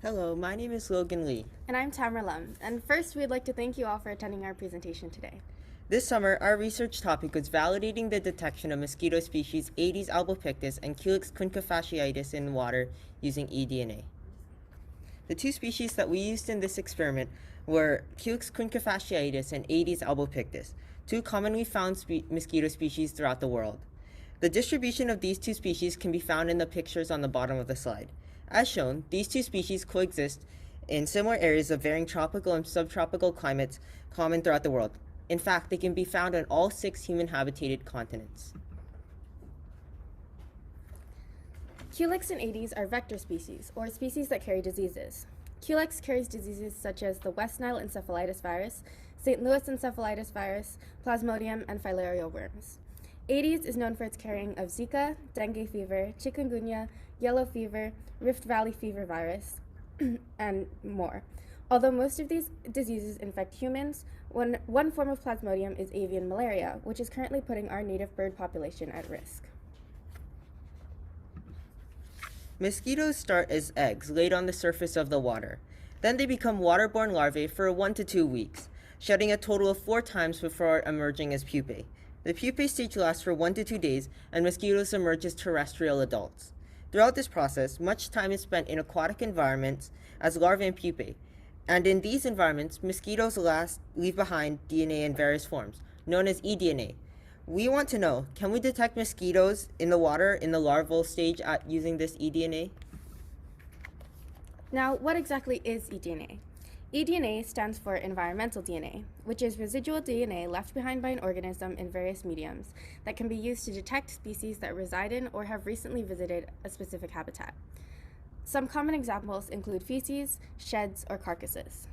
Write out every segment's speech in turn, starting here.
Hello, my name is Logan Lee. And I'm Tamara, and first we'd like to thank you all for attending our presentation today. This summer, our research topic was validating the detection of mosquito species Aedes albopictus and Culex cuncofasciitis in water using eDNA. The two species that we used in this experiment were Culex cuncofasciitis and Aedes albopictus, two commonly found mosquito species throughout the world. The distribution of these two species can be found in the pictures on the bottom of the slide. As shown, these two species coexist in similar areas of varying tropical and subtropical climates common throughout the world. In fact, they can be found on all 6 human-habitated continents. Culex and Aedes are vector species, or species that carry diseases. Culex carries diseases such as the West Nile encephalitis virus, St. Louis encephalitis virus, Plasmodium, and filarial worms. Aedes is known for its carrying of Zika, dengue fever, chikungunya, yellow fever, Rift Valley fever virus, and more. Although most of these diseases infect humans, one form of Plasmodium is avian malaria, which is currently putting our native bird population at risk. Mosquitoes start as eggs laid on the surface of the water. Then they become waterborne larvae for 1 to 2 weeks, shedding a total of 4 times before emerging as pupae. The pupae stage lasts for 1 to 2 days, and mosquitoes emerge as terrestrial adults. Throughout this process, much time is spent in aquatic environments as larvae and pupae, and in these environments, mosquitoes leave behind DNA in various forms, known as eDNA. We want to know, can we detect mosquitoes in the water in the larval stage using this eDNA? Now, what exactly is eDNA? eDNA stands for environmental DNA, which is residual DNA left behind by an organism in various mediums that can be used to detect species that reside in or have recently visited a specific habitat. Some common examples include feces, sheds, or carcasses.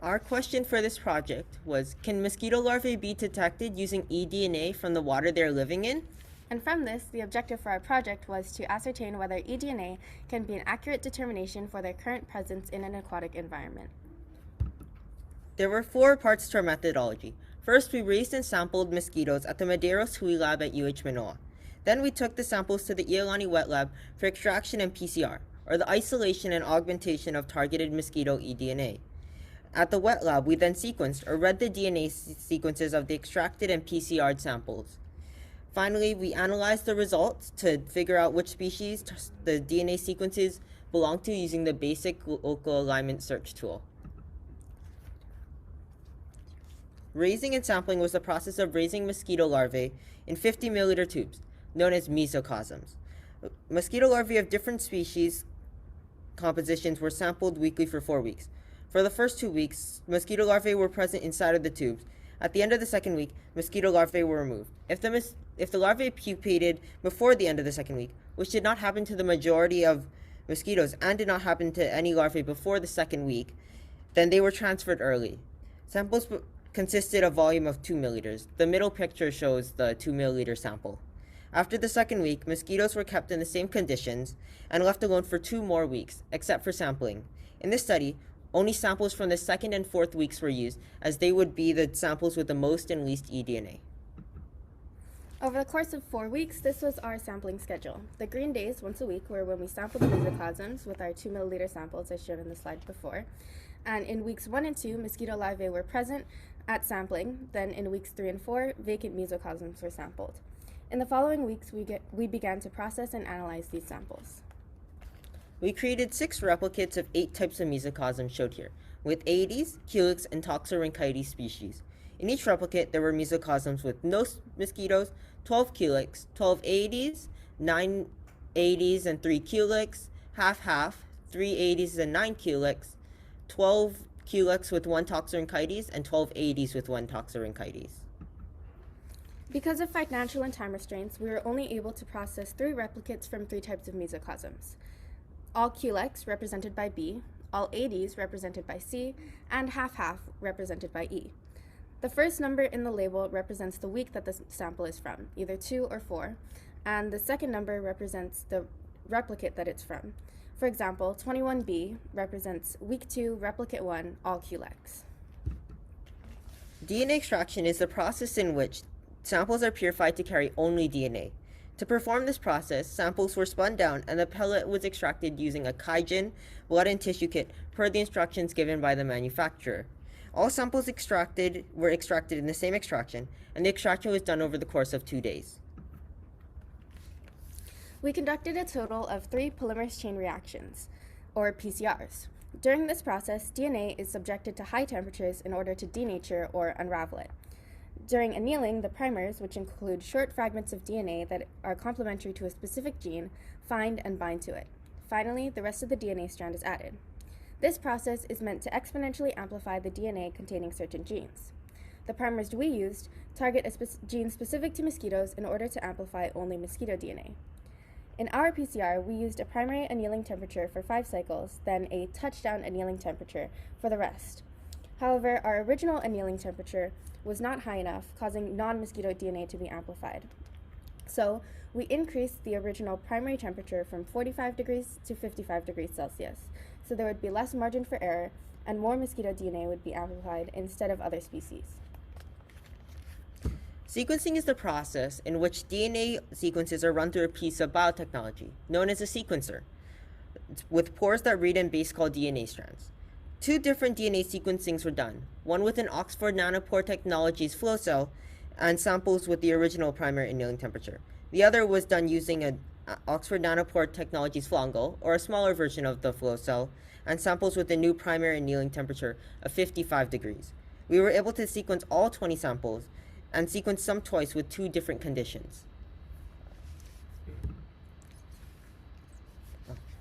Our question for this project was, can mosquito larvae be detected using eDNA from the water they're living in? And from this, the objective for our project was to ascertain whether eDNA can be an accurate determination for their current presence in an aquatic environment. There were 4 parts to our methodology. First, we raised and sampled mosquitoes at the Madeiros Hui Lab at UH Manoa. Then we took the samples to the Iolani Wet Lab for extraction and PCR, or the isolation and augmentation of targeted mosquito eDNA. At the wet lab, we then sequenced or read the DNA sequences of the extracted and PCR'd samples. Finally, we analyzed the results to figure out which species the DNA sequences belong to using the basic local alignment search tool. Raising and sampling was the process of raising mosquito larvae in 50 milliliter tubes, known as mesocosms. Mosquito larvae of different species compositions were sampled weekly for 4 weeks. For the first 2 weeks, mosquito larvae were present inside of the tubes. At the end of the second week, mosquito larvae were removed. If the larvae pupated before the end of the second week, which did not happen to the majority of mosquitoes and did not happen to any larvae before the second week, then they were transferred early. Samples consisted of volume of 2 milliliters. The middle picture shows the 2 milliliter sample. After the second week, mosquitoes were kept in the same conditions and left alone for 2 more weeks, except for sampling. In this study, only samples from the second and fourth weeks were used, as they would be the samples with the most and least eDNA. Over the course of 4 weeks, this was our sampling schedule. The green days, once a week, were when we sampled the mesocosms with our 2 milliliter samples as shown in the slide before. And in weeks 1 and 2, mosquito larvae were present at sampling. Then in weeks 3 and 4, vacant mesocosms were sampled. In the following weeks, we began to process and analyze these samples. We created 6 replicates of 8 types of mesocosm shown here, with Aedes, Culex, and Toxorynchides species. In each replicate, there were mesocosms with no mosquitoes, 12 Culex, 12 Aedes, 9 Aedes and 3 Culex, half-half, 3 Aedes and 9 Culex, 12 Culex with 1 Toxorynchides, and 12 Aedes with 1 Toxorynchides. Because of financial and time restraints, we were only able to process 3 replicates from 3 types of mesocosms. All Culex represented by B, all Aedes represented by C, and half-half represented by E. The first number in the label represents the week that the sample is from, either 2 or 4, and the second number represents the replicate that it's from. For example, 21B represents week 2, replicate 1, all Culex. DNA extraction is the process in which samples are purified to carry only DNA. To perform this process, samples were spun down and the pellet was extracted using a Kaijin blood and tissue kit per the instructions given by the manufacturer. All samples were extracted in the same extraction, and the extraction was done over the course of 2 days. We conducted a total of 3 polymerase chain reactions, or PCRs. During this process, DNA is subjected to high temperatures in order to denature or unravel it. During annealing, the primers, which include short fragments of DNA that are complementary to a specific gene, find and bind to it. Finally, the rest of the DNA strand is added. This process is meant to exponentially amplify the DNA containing certain genes. The primers we used target a gene specific to mosquitoes in order to amplify only mosquito DNA. In our PCR, we used a primary annealing temperature for 5 cycles, then a touchdown annealing temperature for the rest. However, our original annealing temperature was not high enough, causing non-mosquito DNA to be amplified. So, we increased the original primary temperature from 45 degrees to 55 degrees Celsius, so there would be less margin for error and more mosquito DNA would be amplified instead of other species. Sequencing is the process in which DNA sequences are run through a piece of biotechnology, known as a sequencer, with pores that read and base called DNA strands. 2 different DNA sequencings were done, one with an Oxford Nanopore Technologies flow cell and samples with the original primary annealing temperature. The other was done using an Oxford Nanopore Technologies flongle, or a smaller version of the flow cell, and samples with the new primary annealing temperature of 55 degrees. We were able to sequence all 20 samples and sequence some twice with 2 different conditions.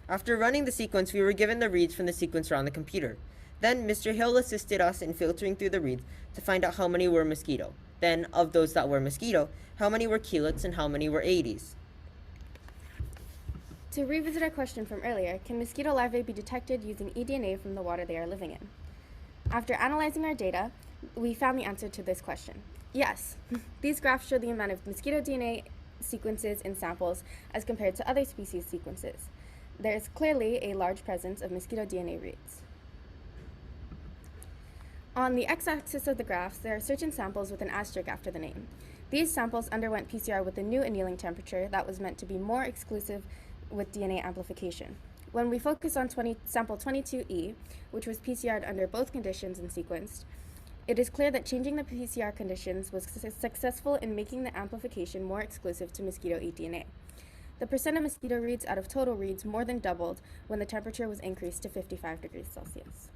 After running the sequence, we were given the reads from the sequencer on the computer. Then, Mr. Hill assisted us in filtering through the reads to find out how many were mosquito. Then, of those that were mosquito, how many were Culex and how many were Aedes. To revisit our question from earlier, can mosquito larvae be detected using eDNA from the water they are living in? After analyzing our data, we found the answer to this question. Yes, these graphs show the amount of mosquito DNA sequences in samples as compared to other species sequences. There is clearly a large presence of mosquito DNA reads. On the x-axis of the graphs, there are certain samples with an asterisk after the name. These samples underwent PCR with a new annealing temperature that was meant to be more exclusive with DNA amplification. When we focus on sample 22E, which was PCR'd under both conditions and sequenced, it is clear that changing the PCR conditions was successful in making the amplification more exclusive to mosquito eDNA. The percent of mosquito reads out of total reads more than doubled when the temperature was increased to 55 degrees Celsius.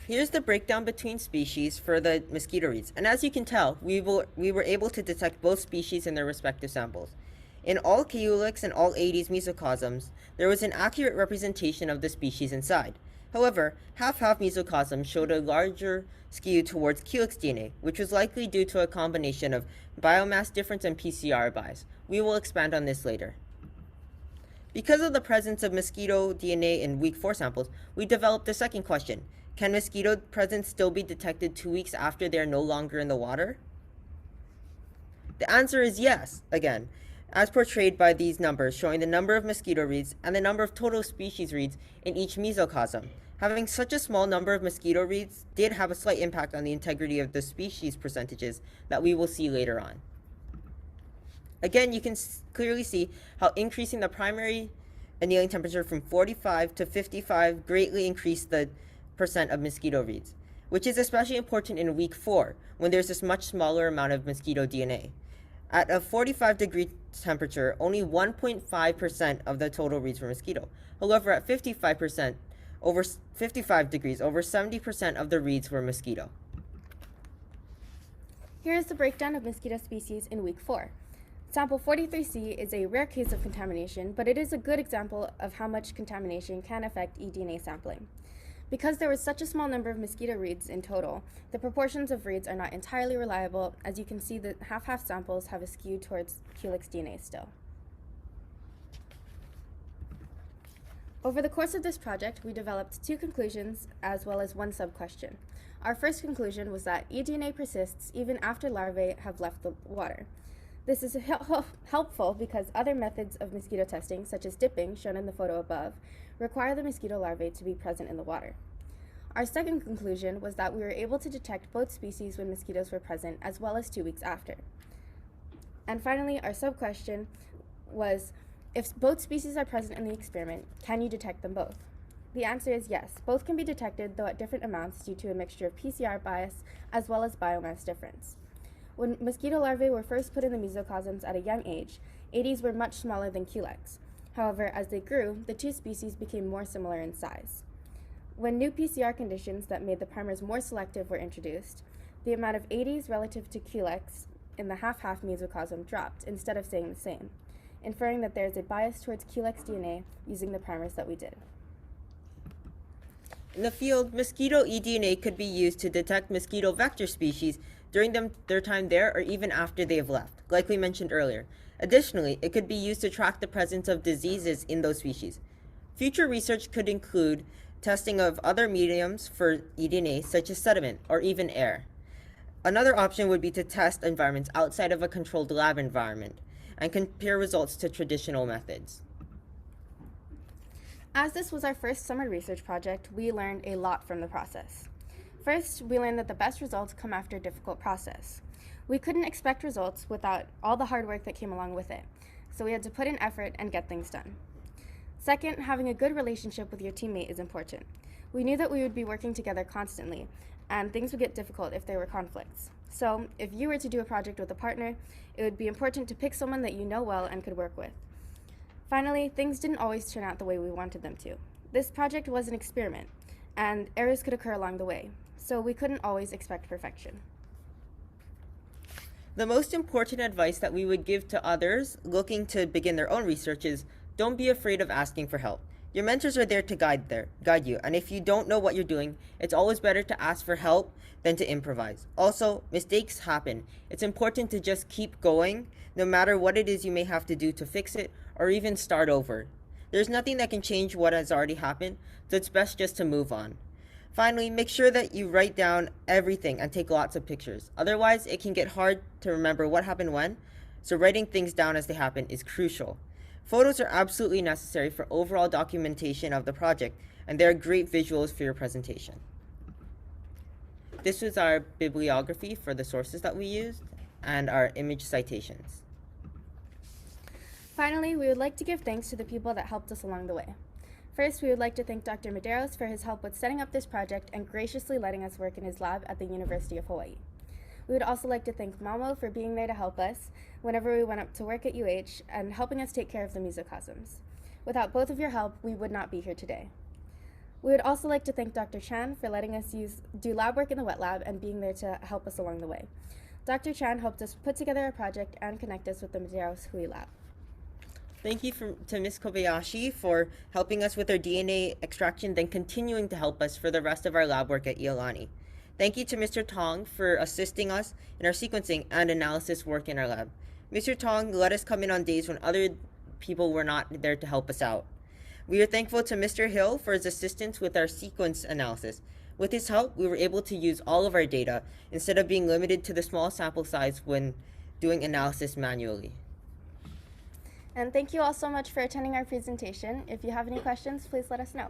Here's the breakdown between species for the mosquito reads, and as you can tell, we were able to detect both species in their respective samples. In all Culex and all Aedes mesocosms, there was an accurate representation of the species inside. However, half-half mesocosms showed a larger skew towards Culex DNA, which was likely due to a combination of biomass difference and PCR bias. We will expand on this later. Because of the presence of mosquito DNA in week 4 samples, we developed the second question. Can mosquito presence still be detected 2 weeks after they are no longer in the water? The answer is yes, again, as portrayed by these numbers showing the number of mosquito reads and the number of total species reads in each mesocosm. Having such a small number of mosquito reads did have a slight impact on the integrity of the species percentages that we will see later on. Again, you can clearly see how increasing the primary annealing temperature from 45 to 55 greatly increased the percent of mosquito reads, which is especially important in week 4 when there's this much smaller amount of mosquito DNA. At a 45-degree temperature, only 1.5% of the total reads were mosquito. However, at 55 degrees, over 70% of the reads were mosquito. Here is the breakdown of mosquito species in week 4. Sample 43C is a rare case of contamination, but it is a good example of how much contamination can affect eDNA sampling. Because there was such a small number of mosquito reads in total, the proportions of reads are not entirely reliable. As you can see, the half-half samples have a skew towards Culex DNA still. Over the course of this project, we developed 2 conclusions as well as 1 sub-question. Our first conclusion was that eDNA persists even after larvae have left the water. This is helpful because other methods of mosquito testing, such as dipping, shown in the photo above, require the mosquito larvae to be present in the water. Our second conclusion was that we were able to detect both species when mosquitoes were present, as well as 2 weeks after. And finally, our sub-question was, if both species are present in the experiment, can you detect them both? The answer is yes. Both can be detected, though at different amounts due to a mixture of PCR bias as well as biomass difference. When mosquito larvae were first put in the mesocosms at a young age, Aedes were much smaller than Culex. However, as they grew, the two species became more similar in size. When new PCR conditions that made the primers more selective were introduced, the amount of Aedes relative to Culex in the half-half mesocosm dropped instead of staying the same, inferring that there is a bias towards Culex DNA using the primers that we did. In the field, mosquito eDNA could be used to detect mosquito vector species during their time there or even after they have left, like we mentioned earlier. Additionally, it could be used to track the presence of diseases in those species. Future research could include testing of other mediums for eDNA, such as sediment or even air. Another option would be to test environments outside of a controlled lab environment and compare results to traditional methods. As this was our first summer research project, we learned a lot from the process. First, we learned that the best results come after a difficult process. We couldn't expect results without all the hard work that came along with it, so we had to put in effort and get things done. Second, having a good relationship with your teammate is important. We knew that we would be working together constantly, and things would get difficult if there were conflicts. So, if you were to do a project with a partner, it would be important to pick someone that you know well and could work with. Finally, things didn't always turn out the way we wanted them to. This project was an experiment, and errors could occur along the way, so we couldn't always expect perfection. The most important advice that we would give to others looking to begin their own research is don't be afraid of asking for help. Your mentors are there to guide you, and if you don't know what you're doing, it's always better to ask for help than to improvise. Also, mistakes happen. It's important to just keep going, no matter what it is you may have to do to fix it or even start over. There's nothing that can change what has already happened, so it's best just to move on. Finally, make sure that you write down everything and take lots of pictures. Otherwise, it can get hard to remember what happened when, so writing things down as they happen is crucial. Photos are absolutely necessary for overall documentation of the project, and they're great visuals for your presentation. This was our bibliography for the sources that we used and our image citations. Finally, we would like to give thanks to the people that helped us along the way. First, we would like to thank Dr. Medeiros for his help with setting up this project and graciously letting us work in his lab at the University of Hawaii. We would also like to thank Mamo for being there to help us whenever we went up to work at UH and helping us take care of the mesocosms. Without both of your help, we would not be here today. We would also like to thank Dr. Chan for letting us do lab work in the wet lab and being there to help us along the way. Dr. Chan helped us put together a project and connect us with the Medeiros Hui lab. Thank you to Ms. Kobayashi for helping us with our DNA extraction, then continuing to help us for the rest of our lab work at Iolani. Thank you to Mr. Tong for assisting us in our sequencing and analysis work in our lab. Mr. Tong let us come in on days when other people were not there to help us out. We are thankful to Mr. Hill for his assistance with our sequence analysis. With his help, we were able to use all of our data instead of being limited to the small sample size when doing analysis manually. And thank you all so much for attending our presentation. If you have any questions, please let us know.